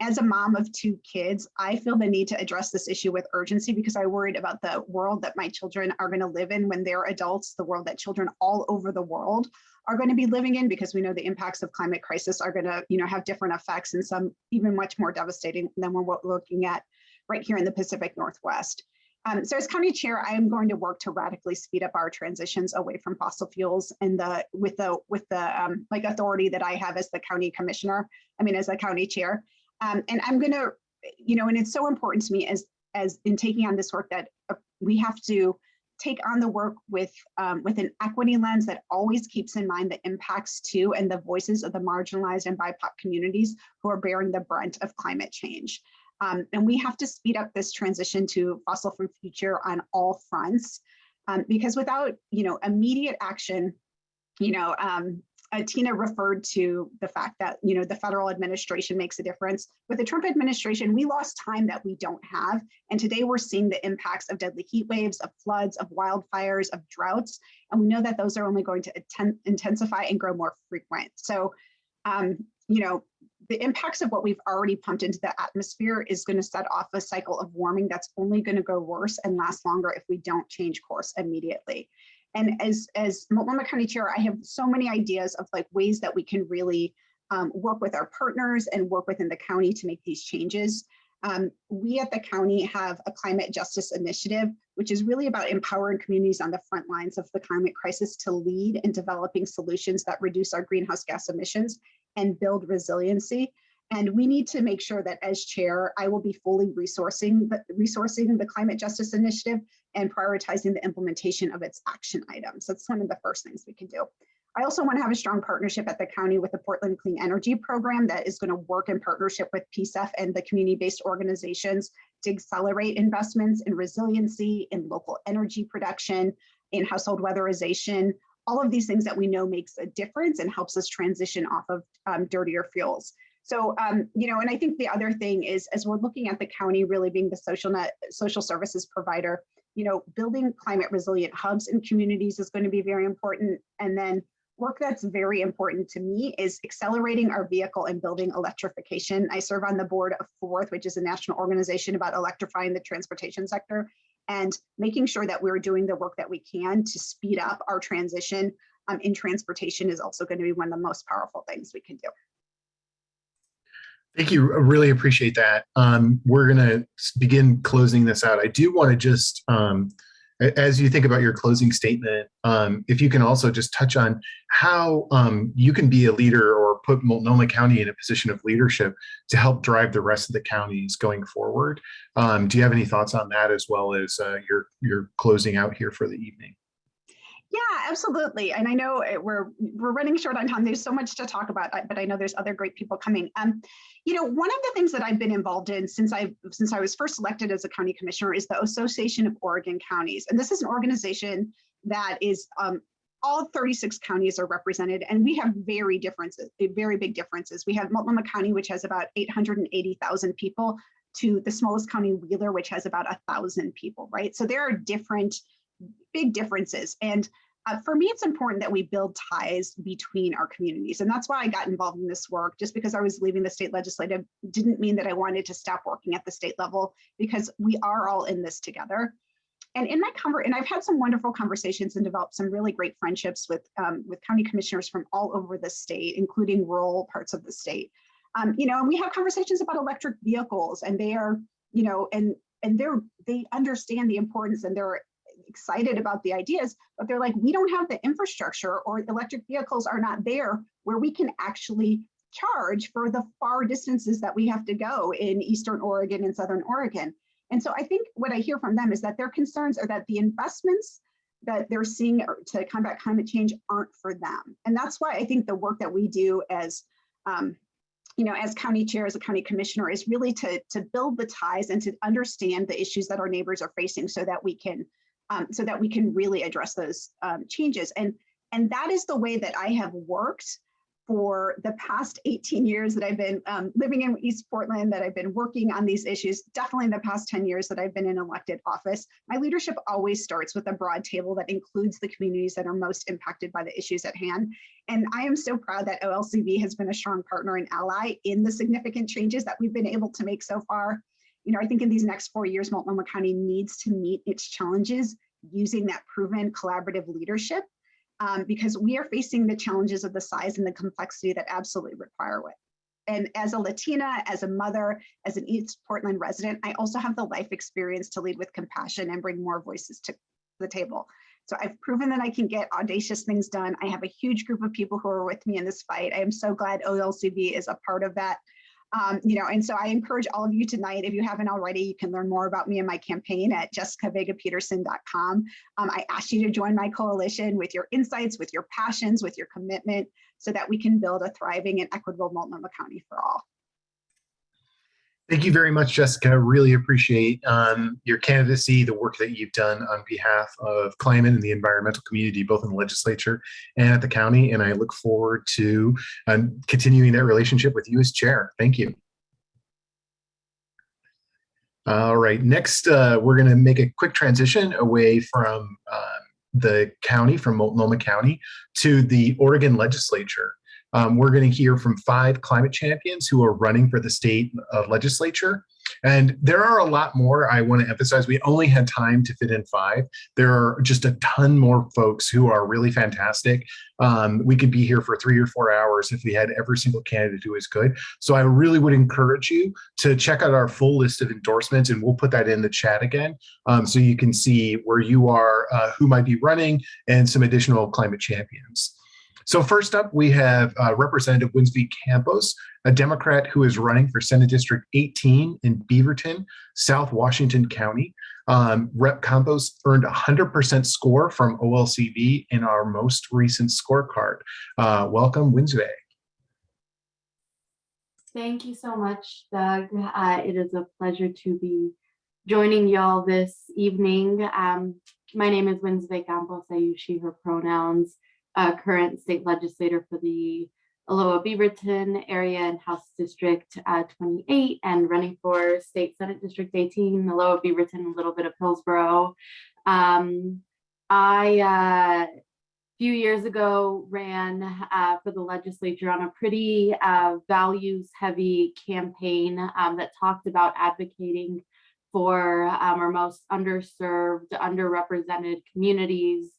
As a mom of 2 kids, I feel the need to address this issue with urgency because I worried about the world that my children are going to live in when they're adults, the world that children all over the world are going to be living in, because we know the impacts of climate crisis are going to, have different effects, and some even much more devastating than what we're looking at right here in the Pacific Northwest. So as county chair, I am going to work to radically speed up our transitions away from fossil fuels, and with the authority that I have as the county commissioner, as a county chair. And I'm going to, and it's so important to me as in taking on this work that we have to take on the work with an equity lens that always keeps in mind the impacts to and the voices of the marginalized and BIPOC communities who are bearing the brunt of climate change. And we have to speed up this transition to fossil-free future on all fronts, because without, immediate action, Tina referred to the fact that, the federal administration makes a difference. With the Trump administration, we lost time that we don't have. And today we're seeing the impacts of deadly heat waves, of floods, of wildfires, of droughts. And we know that those are only going to intensify and grow more frequent. So, the impacts of what we've already pumped into the atmosphere is going to set off a cycle of warming that's only going to go worse and last longer if we don't change course immediately. And as Multnomah County Chair, I have so many ideas of ways that we can really work with our partners and work within the county to make these changes. We at the county have a climate justice initiative, which is really about empowering communities on the front lines of the climate crisis to lead in developing solutions that reduce our greenhouse gas emissions and build resiliency. And we need to make sure that as chair, I will be fully resourcing the climate justice initiative and prioritizing the implementation of its action items. That's one of the first things we can do. I also want to have a strong partnership at the county with the Portland Clean Energy Program that is going to work in partnership with PSEF and the community-based organizations to accelerate investments in resiliency, in local energy production, in household weatherization, all of these things that we know makes a difference and helps us transition off of dirtier fuels. So, and I think the other thing is, as we're looking at the county really being the social services provider, building climate resilient hubs in communities is going to be very important. And then work that's very important to me is accelerating our vehicle and building electrification. I serve on the board of FORTH, which is a national organization about electrifying the transportation sector, and making sure that we're doing the work that we can to speed up our transition in transportation is also going to be one of the most powerful things we can do. Thank you. I really appreciate that. We're going to begin closing this out. I do want to just, as you think about your closing statement, if you can also just touch on how you can be a leader or put Multnomah County in a position of leadership to help drive the rest of the counties going forward. Do you have any thoughts on that, as well as your closing out here for the evening? Yeah, absolutely. And I know we're running short on time. There's so much to talk about, but I know there's other great people coming. One of the things that I've been involved in since I was first elected as a county commissioner is the Association of Oregon Counties. And this is an organization that is all 36 counties are represented, and we have very big differences. We have Multnomah County, which has about 880,000 people, to the smallest county, Wheeler, which has about 1,000 people, right? So there are big differences. And for me, it's important that we build ties between our communities. And that's why I got involved in this work. Just because I was leaving the state legislative didn't mean that I wanted to stop working at the state level, because we are all in this together. And and I've had some wonderful conversations and developed some really great friendships with county commissioners from all over the state, including rural parts of the state. And we have conversations about electric vehicles, and they are, they understand the importance, and they're excited about the ideas, but they're like, we don't have the infrastructure, or electric vehicles are not there where we can actually charge for the far distances that we have to go in Eastern Oregon and Southern Oregon. And so I think what I hear from them is that their concerns are that the investments that they're seeing to combat climate change aren't for them. And that's why I think the work that we do as county chair, as a county commissioner, is really to build the ties and to understand the issues that our neighbors are facing, so that we can really address those changes. And that is the way that I have worked for the past 18 years that I've been living in East Portland, that I've been working on these issues, definitely the past 10 years that I've been in elected office. My leadership always starts with a broad table that includes the communities that are most impacted by the issues at hand. And I am so proud that OLCV has been a strong partner and ally in the significant changes that we've been able to make so far. I think in these next 4 years, Multnomah County needs to meet its challenges using that proven collaborative leadership, because we are facing the challenges of the size and the complexity that absolutely require it. And as a Latina, as a mother, as an East Portland resident, I also have the life experience to lead with compassion and bring more voices to the table. So I've proven that I can get audacious things done. I have a huge group of people who are with me in this fight. I am so glad OLCV is a part of that. And so I encourage all of you tonight, if you haven't already, you can learn more about me and my campaign at jessicavegapeterson.com. I ask you to join my coalition with your insights, with your passions, with your commitment, so that we can build a thriving and equitable Multnomah County for all. Thank you very much, Jessica. Really appreciate your candidacy, the work that you've done on behalf of climate and the environmental community, both in the legislature and at the county. And I look forward to continuing that relationship with you as chair. Thank you. All right, next, we're going to make a quick transition away from the county, from Multnomah County, to the Oregon legislature. We're going to hear from 5 climate champions who are running for the state legislature. And there are a lot more. I want to emphasize, we only had time to fit in 5. There are just a ton more folks who are really fantastic. We could be here for 3 or 4 hours if we had every single candidate who is good. So I really would encourage you to check out our full list of endorsements, and we'll put that in the chat again, so you can see where you are, who might be running, and some additional climate champions. So first up, we have Representative Winsby Campos, a Democrat who is running for Senate District 18 in Beaverton, South Washington County. Rep. Campos earned a 100% score from OLCV in our most recent scorecard. Welcome, Winsby. Thank you so much, Doug. It is a pleasure to be joining y'all this evening. My name is Winsby Campos. I use she, her pronouns. Current state legislator for the Aloha Beaverton area and House District 28, and running for State Senate District 18, Aloha Beaverton, a little bit of Hillsborough. I, few years ago, ran for the legislature on a pretty values-heavy campaign that talked about advocating for our most underserved, underrepresented communities,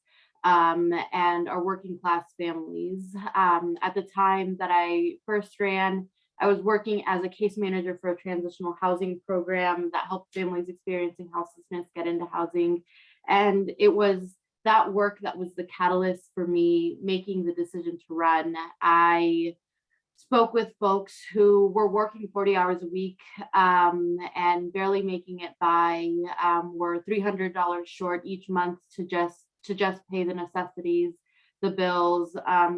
and our working class families. At the time that I first ran, I was working as a case manager for a transitional housing program that helped families experiencing houselessness get into housing. And it was that work that was the catalyst for me making the decision to run. I spoke with folks who were working 40 hours a week and barely making it by, were $300 short each month to just to just pay the necessities, the bills,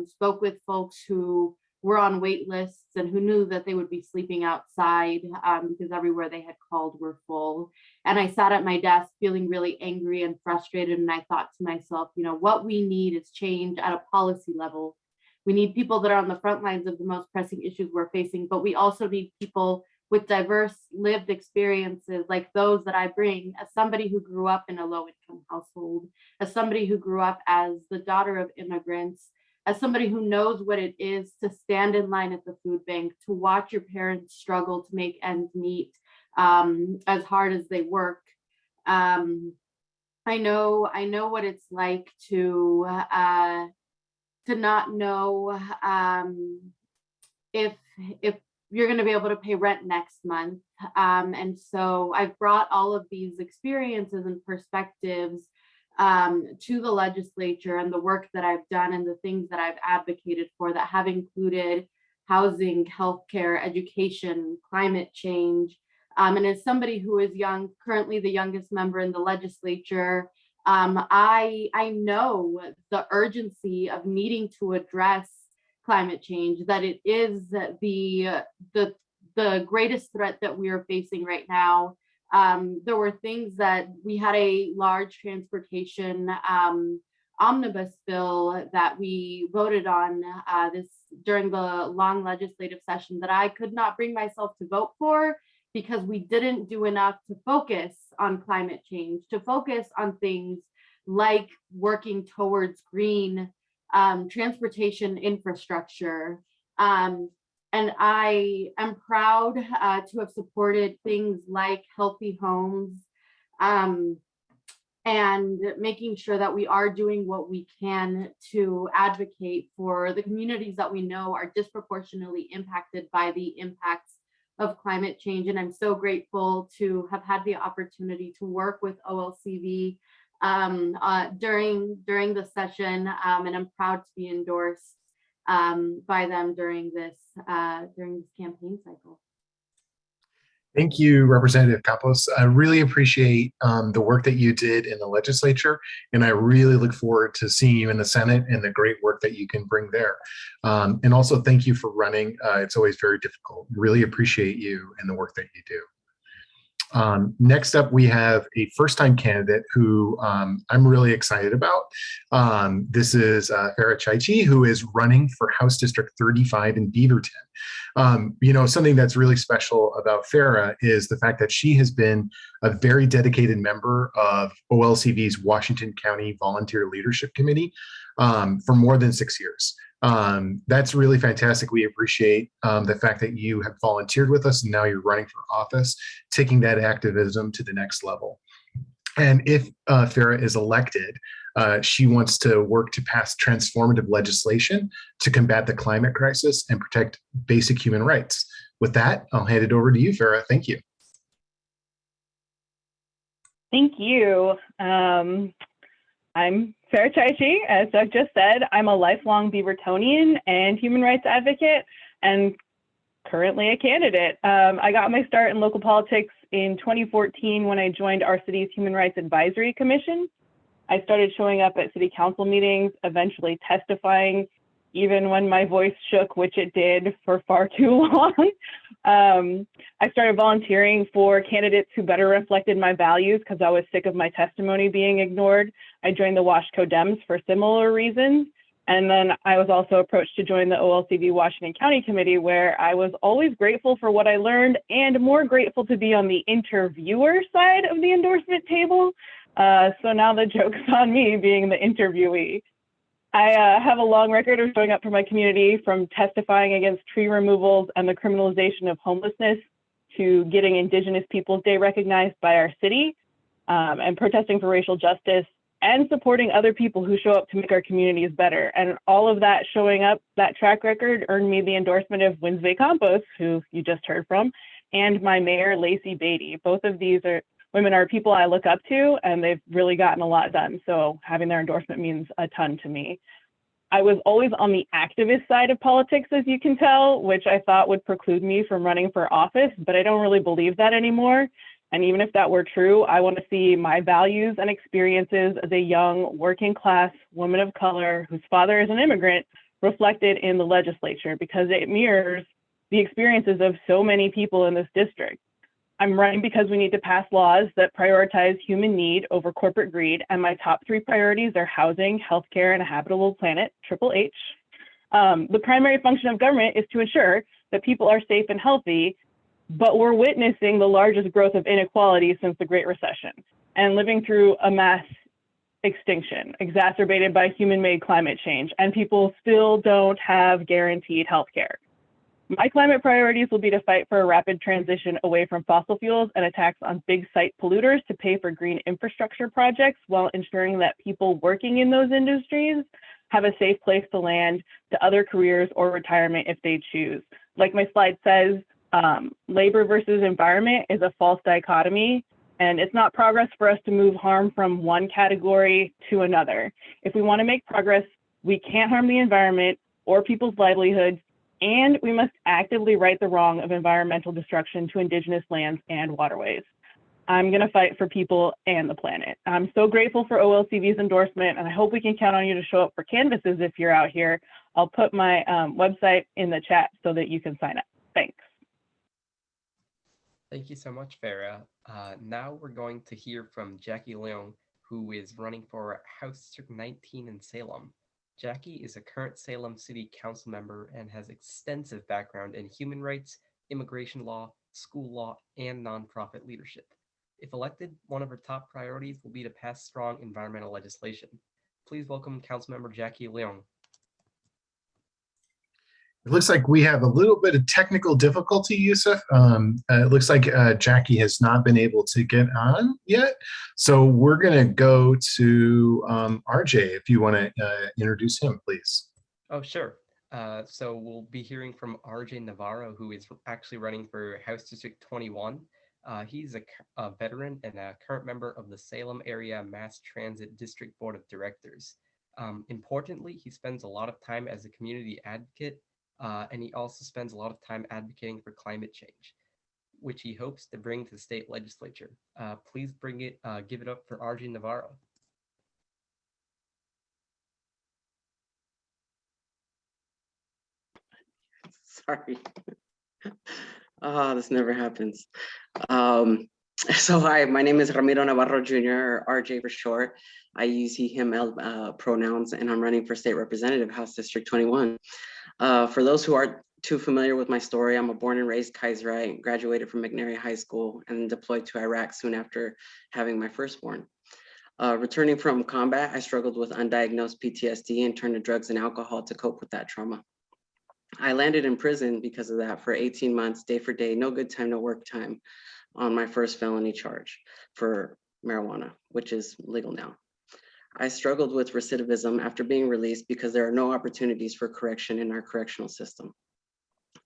spoke with folks who were on wait lists and who knew that they would be sleeping outside because everywhere they had called were full. And I sat at my desk feeling really angry and frustrated. And I thought to myself, you know, what we need is change at a policy level. We need people that are on the front lines of the most pressing issues we're facing, but we also need people with diverse lived experiences like those that I bring as somebody who grew up in a low income household, as somebody who grew up as the daughter of immigrants, as somebody who knows what it is to stand in line at the food bank, to watch your parents struggle to make ends meet as hard as they work. I know what it's like to not know if you're going to be able to pay rent next month. And so I've brought all of these experiences and perspectives to the legislature and the work that I've done and the things that I've advocated for that have included housing, healthcare, education, climate change. And as somebody who is young, currently the youngest member in the legislature, I know the urgency of needing to address climate change, that it is the greatest threat that we are facing right now. There were things that we had a large transportation omnibus bill that we voted on during the long legislative session that I could not bring myself to vote for because we didn't do enough to focus on climate change, to focus on things like working towards green transportation infrastructure. And I am proud to have supported things like healthy homes and making sure that we are doing what we can to advocate for the communities that we know are disproportionately impacted by the impacts of climate change. And I'm so grateful to have had the opportunity to work with OLCV during the session, and I'm proud to be endorsed by them during this campaign cycle. Thank you, Representative Campos. I really appreciate the work that you did in the legislature, and I really look forward to seeing you in the Senate and the great work that you can bring there. And also, thank you for running. It's always very difficult. Really appreciate you and the work that you do. Next up, we have a first-time candidate who I'm really excited about. This is Farah Chaichi, who is running for House District 35 in Beaverton. You know, something that's really special about Farah is the fact that she has been a very dedicated member of OLCV's Washington County Volunteer Leadership Committee for more than 6 years. That's really fantastic. We appreciate the fact that you have volunteered with us and now you're running for office, taking that activism to the next level. And if Farah is elected, she wants to work to pass transformative legislation to combat the climate crisis and protect basic human rights. With that, I'll hand it over to you, Farah. Thank you. Thank you. I'm Farah Chaichi, as Doug just said. I'm a lifelong Beavertonian and human rights advocate and currently a candidate. I got my start in local politics in 2014 when I joined our city's Human Rights Advisory Commission. I started showing up at city council meetings, eventually testifying, even when my voice shook, which it did for far too long. I started volunteering for candidates who better reflected my values because I was sick of my testimony being ignored. I joined the Washco Dems for similar reasons. And then I was also approached to join the OLCV Washington County Committee, where I was always grateful for what I learned and more grateful to be on the interviewer side of the endorsement table. So now the joke's on me being the interviewee. I have a long record of showing up for my community, from testifying against tree removals and the criminalization of homelessness to getting Indigenous Peoples Day recognized by our city, and protesting for racial justice and supporting other people who show up to make our communities better. And all of that showing up, that track record earned me the endorsement of Winsby Campos, who you just heard from, and my mayor, Lacey Beatty. Both of these women are people I look up to, and they've really gotten a lot done. So having their endorsement means a ton to me. I was always on the activist side of politics, as you can tell, which I thought would preclude me from running for office, but I don't really believe that anymore. And even if that were true, I want to see my values and experiences as a young working class woman of color whose father is an immigrant reflected in the legislature, because it mirrors the experiences of so many people in this district. I'm running because we need to pass laws that prioritize human need over corporate greed, and my top 3 priorities are housing, healthcare, and a habitable planet, triple H. The primary function of government is to ensure that people are safe and healthy, but we're witnessing the largest growth of inequality since the Great Recession and living through a mass extinction exacerbated by human-made climate change, and people still don't have guaranteed healthcare. My climate priorities will be to fight for a rapid transition away from fossil fuels and a tax on big site polluters to pay for green infrastructure projects while ensuring that people working in those industries have a safe place to land to other careers or retirement if they choose. Like my slide says, labor versus environment is a false dichotomy, and it's not progress for us to move harm from one category to another. If we want to make progress, we can't harm the environment or people's livelihoods, and we must actively right the wrong of environmental destruction to indigenous lands and waterways. I'm going to fight for people and the planet. I'm so grateful for OLCV's endorsement, and I hope we can count on you to show up for canvases if you're out here. I'll put my website in the chat so that you can sign up. Thanks. Thank you so much, Farah. Now we're going to hear from Jackie Leung, who is running for House District 19 in Salem. Jackie is a current Salem City Council member and has extensive background in human rights, immigration law, school law, and nonprofit leadership. If elected, one of her top priorities will be to pass strong environmental legislation. Please welcome Councilmember Jackie Leung. It looks like we have a little bit of technical difficulty, Yusuf. It looks like Jackie has not been able to get on yet. So we're going to go to RJ, if you want to introduce him, please. Oh, sure. So we'll be hearing from RJ Navarro, who is actually running for House District 21. He's a veteran and a current member of the Salem Area Mass Transit District Board of Directors. Importantly, he spends a lot of time as a community advocate, and he also spends a lot of time advocating for climate change, which he hopes to bring to the state legislature. Please give it up for RJ Navarro. Sorry. This never happens. So hi, my name is Ramiro Navarro Jr., or RJ for short. I use he, him pronouns, and I'm running for state representative, House District 21. For those who aren't too familiar with my story, I'm a born and raised Kaiserite, graduated from McNary High School, and deployed to Iraq soon after having my firstborn. Returning from combat, I struggled with undiagnosed PTSD and turned to drugs and alcohol to cope with that trauma. I landed in prison because of that for 18 months, day for day, no good time, no work time, on my first felony charge for marijuana, which is legal now. I struggled with recidivism after being released because there are no opportunities for correction in our correctional system.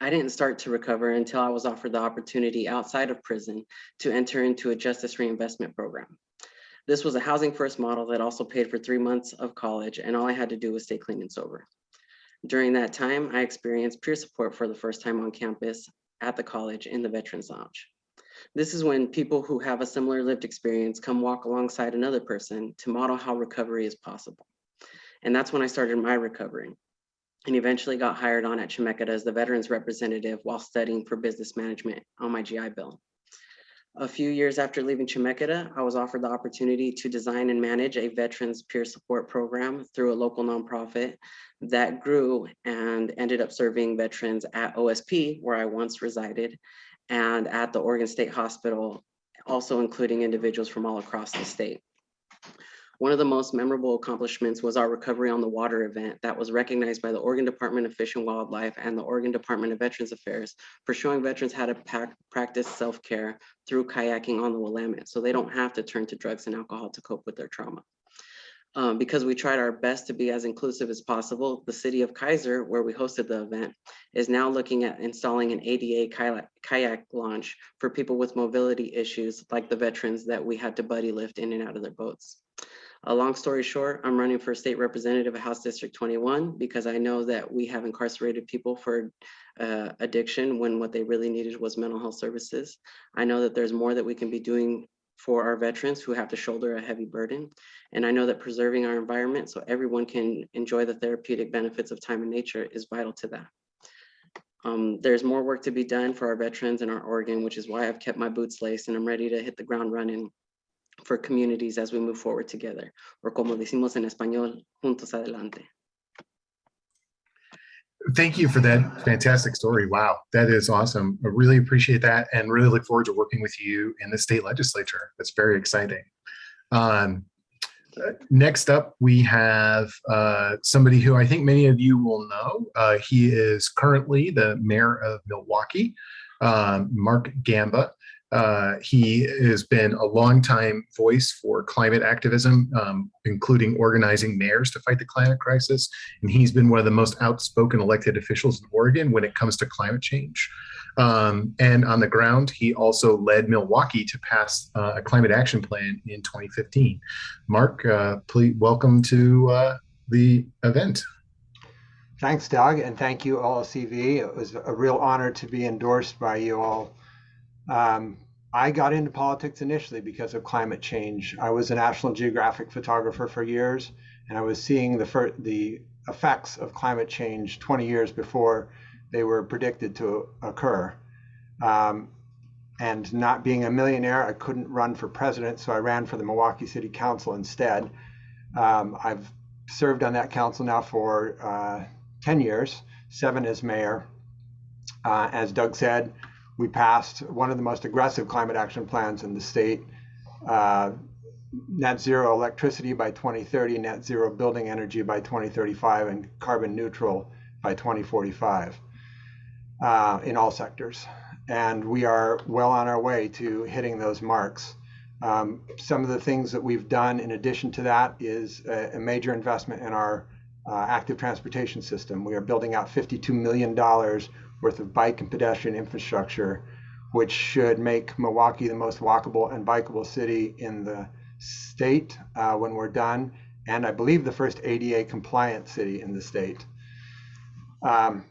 I didn't start to recover until I was offered the opportunity outside of prison to enter into a justice reinvestment program. This was a housing first model that also paid for 3 months of college, and all I had to do was stay clean and sober. During that time, I experienced peer support for the first time on campus at the college in the Veterans Lounge. This is when people who have a similar lived experience come walk alongside another person to model how recovery is possible. And that's when I started my recovery and eventually got hired on at Chemeketa as the veterans representative while studying for business management on my GI Bill. A few years after leaving Chemeketa, I was offered the opportunity to design and manage a veterans peer support program through a local nonprofit that grew and ended up serving veterans at OSP, where I once resided, and at the Oregon State Hospital, also including individuals from all across the state. One of the most memorable accomplishments was our Recovery on the Water event that was recognized by the Oregon Department of Fish and Wildlife and the Oregon Department of Veterans Affairs for showing veterans how to practice self-care through kayaking on the Willamette, so they don't have to turn to drugs and alcohol to cope with their trauma. Because we tried our best to be as inclusive as possible, the city of Kaiser, where we hosted the event, is now looking at installing an ADA kayak launch for people with mobility issues like the veterans that we had to buddy lift in and out of their boats. A long story short, I'm running for state representative of House District 21 because I know that we have incarcerated people for addiction when what they really needed was mental health services. I know that there's more that we can be doing for our veterans who have to shoulder a heavy burden. And I know that preserving our environment so everyone can enjoy the therapeutic benefits of time in nature is vital to that. There's more work to be done for our veterans in our Oregon, which is why I've kept my boots laced and I'm ready to hit the ground running for communities as we move forward together, or como decimos en español, juntos adelante. Thank you for that fantastic story. Wow, that is awesome. I really appreciate that and really look forward to working with you in the state legislature. That's very exciting. Next up, we have somebody who I think many of you will know. He is currently the mayor of Milwaukee, Mark Gamba. He has been a longtime voice for climate activism, including organizing mayors to fight the climate crisis. And he's been one of the most outspoken elected officials in Oregon when it comes to climate change. And on the ground, he also led Milwaukee to pass a climate action plan in 2015. Mark, please welcome to the event. Thanks, Doug, and thank you, OLCV. It was a real honor to be endorsed by you all. I got into politics initially because of climate change. I was a National Geographic photographer for years, and I was seeing the effects of climate change 20 years before they were predicted to occur. And not being a millionaire, I couldn't run for president, so I ran for the Milwaukee City Council instead. I've served on that council now for 10 years, 7 as mayor. As Doug said, we passed one of the most aggressive climate action plans in the state, net zero electricity by 2030, net zero building energy by 2035, and carbon neutral by 2045 in all sectors. And we are well on our way to hitting those marks. Some of the things that we've done in addition to that is a major investment in our active transportation system. We are building out $52 million worth of bike and pedestrian infrastructure, which should make Milwaukee the most walkable and bikeable city in the state when we're done, and I believe the first ADA compliant city in the state. On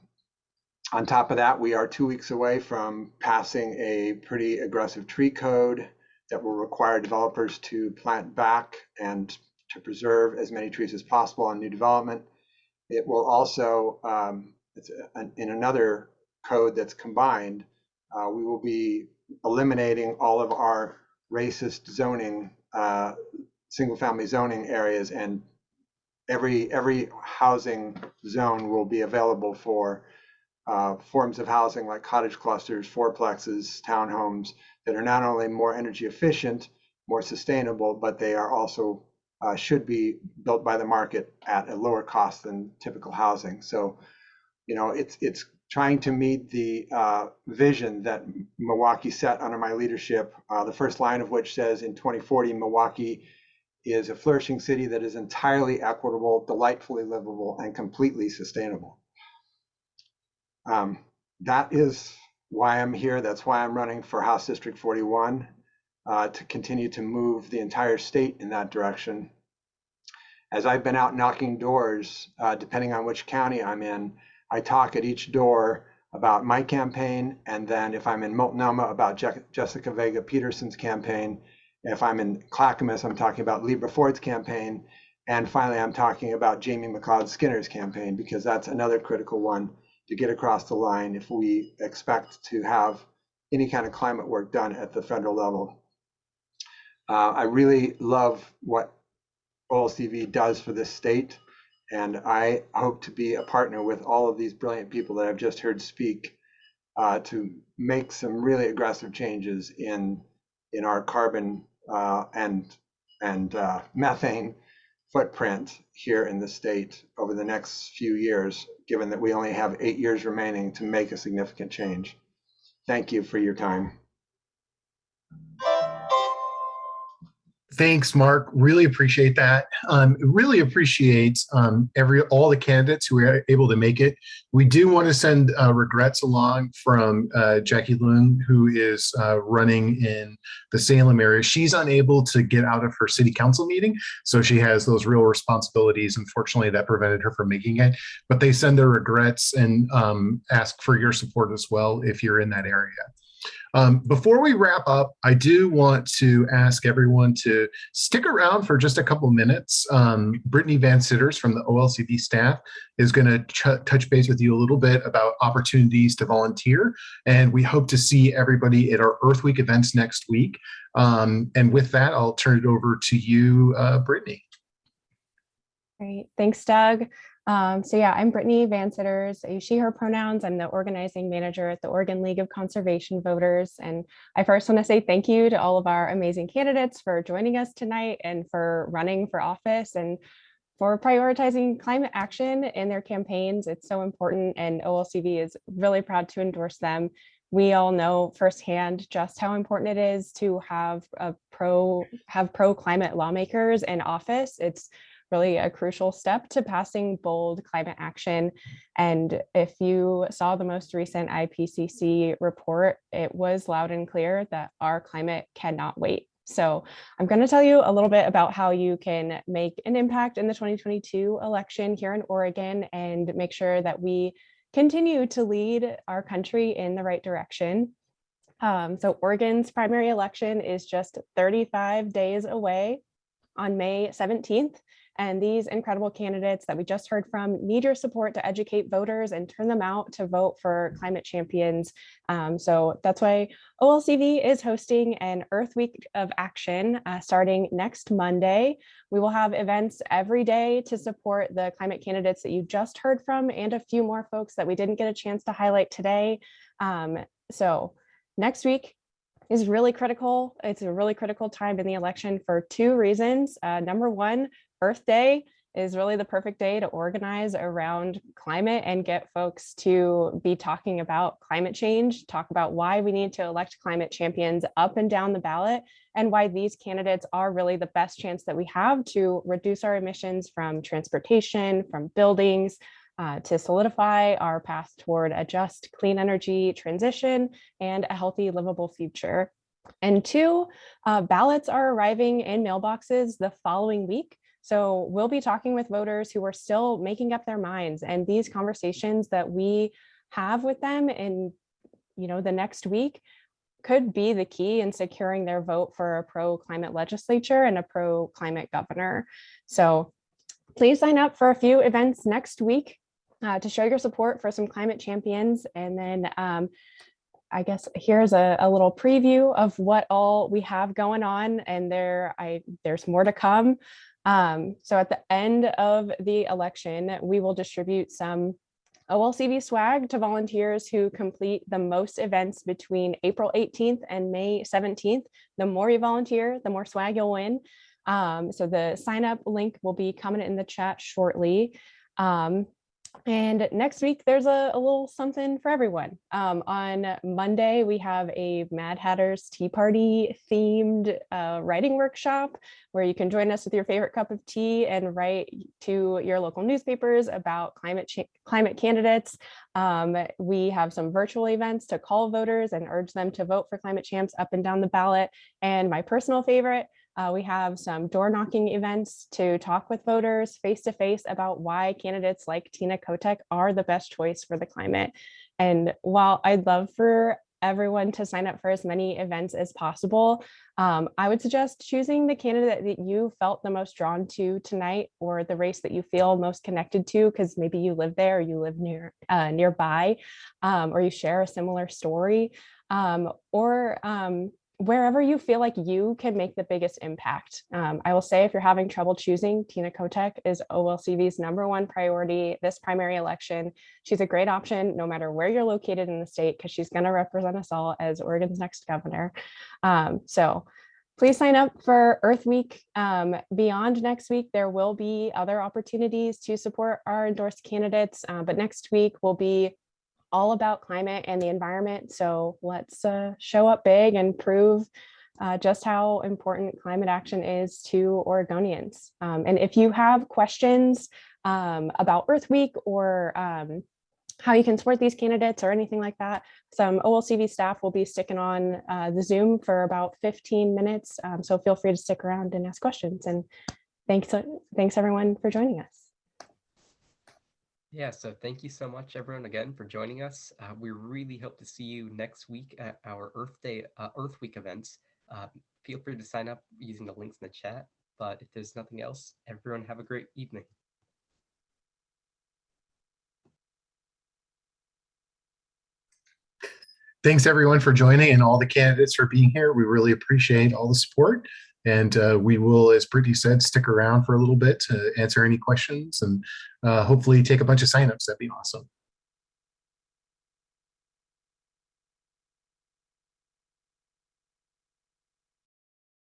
top of that, we are 2 weeks away from passing a pretty aggressive tree code that will require developers to plant back and to preserve as many trees as possible on new development. It will also, in another code that's combined, we will be eliminating all of our racist zoning, single-family zoning areas, and every housing zone will be available for forms of housing like cottage clusters, fourplexes, townhomes that are not only more energy efficient, more sustainable, but they are also should be built by the market at a lower cost than typical housing. So, you know, it's trying to meet the vision that Milwaukee set under my leadership, the first line of which says in 2040, Milwaukee is a flourishing city that is entirely equitable, delightfully livable, and completely sustainable. That is why I'm here. That's why I'm running for House District 41, to continue to move the entire state in that direction. As I've been out knocking doors, depending on which county I'm in, I talk at each door about my campaign, and then if I'm in Multnomah, about Jessica Vega Peterson's campaign. If I'm in Clackamas, I'm talking about Libra Ford's campaign, and finally I'm talking about Jamie McLeod Skinner's campaign, because that's another critical one to get across the line if we expect to have any kind of climate work done at the federal level. I really love what OLCV does for this state, and I hope to be a partner with all of these brilliant people that I've just heard speak to make some really aggressive changes in our carbon and methane footprint here in the state over the next few years, given that we only have 8 years remaining to make a significant change. Thank you for your time. Thanks, Mark. Really appreciate that. Really appreciate all the candidates who were able to make it. We do want to send regrets along from Jackie Loon, who is running in the Salem area. She's unable to get out of her city council meeting, so she has those real responsibilities. Unfortunately, that prevented her from making it. But they send their regrets and ask for your support as well if you're in that area. Before we wrap up, I do want to ask everyone to stick around for just a couple minutes. Brittany Van Sitters from the OLCV staff is going to touch base with you a little bit about opportunities to volunteer. And we hope to see everybody at our Earth Week events next week. And with that, I'll turn it over to you, Brittany. Great. Thanks, Doug. So yeah, I'm Brittany Van Sitters. I use she, her pronouns. I'm the organizing manager at the Oregon League of Conservation Voters. And I first want to say thank you to all of our amazing candidates for joining us tonight and for running for office and for prioritizing climate action in their campaigns. It's so important, and OLCV is really proud to endorse them. We all know firsthand just how important it is to have pro climate lawmakers in office. It's really a crucial step to passing bold climate action. And if you saw the most recent IPCC report, it was loud and clear that our climate cannot wait. So I'm going to tell you a little bit about how you can make an impact in the 2022 election here in Oregon and make sure that we continue to lead our country in the right direction. So Oregon's primary election is just 35 days away on May 17th. And these incredible candidates that we just heard from need your support to educate voters and turn them out to vote for climate champions. So that's why OLCV is hosting an Earth Week of Action starting next Monday. We will have events every day to support the climate candidates that you just heard from and a few more folks that we didn't get a chance to highlight today. So next week is really critical. It's a really critical time in the election for two reasons. Number one, Earth Day is really the perfect day to organize around climate and get folks to be talking about climate change, talk about why we need to elect climate champions up and down the ballot, and why these candidates are really the best chance that we have to reduce our emissions from transportation, from buildings, to solidify our path toward a just, clean energy transition and a healthy, livable future. And two, ballots are arriving in mailboxes the following week. So we'll be talking with voters who are still making up their minds, and these conversations that we have with them in, the next week could be the key in securing their vote for a pro-climate legislature and a pro-climate governor. So please sign up for a few events next week to show your support for some climate champions. And then I guess here's a little preview of what all we have going on, and there's more to come. So at the end of the election, we will distribute some OLCV swag to volunteers who complete the most events between April 18th and May 17th. The more you volunteer, the more swag you'll win. So the sign up link will be coming in the chat shortly. And next week, there's a little something for everyone. On Monday, we have a Mad Hatter's Tea Party themed writing workshop where you can join us with your favorite cup of tea and write to your local newspapers about climate candidates. We have some virtual events to call voters and urge them to vote for climate champs up and down the ballot. And my personal favorite, we have some door knocking events to talk with voters face to face about why candidates like Tina Kotek are the best choice for the climate. And while I'd love for everyone to sign up for as many events as possible, I would suggest choosing the candidate that you felt the most drawn to tonight, or the race that you feel most connected to, because maybe you live there, or you live nearby, or you share a similar story, or wherever you feel like you can make the biggest impact. I will say, if you're having trouble choosing, Tina Kotek is OLCV's #1 priority this primary election. She's a great option no matter where you're located in the state, because she's going to represent us all as Oregon's next governor. So please sign up for Earth Week. Beyond next week, there will be other opportunities to support our endorsed candidates, but next week will be all about climate and the environment. So let's show up big and prove just how important climate action is to Oregonians. And if you have questions about Earth Week or how you can support these candidates or anything like that, some OLCV staff will be sticking on the Zoom for about 15 minutes. So feel free to stick around and ask questions. And thanks everyone for joining us. Yeah, so thank you so much, everyone, again for joining us. We really hope to see you next week at our Earth Week events. Feel free to sign up using the links in the chat. But if there's nothing else, everyone have a great evening. Thanks everyone for joining and all the candidates for being here. We really appreciate all the support. And we will, as Brittany said, stick around for a little bit to answer any questions and hopefully take a bunch of signups. That'd be awesome.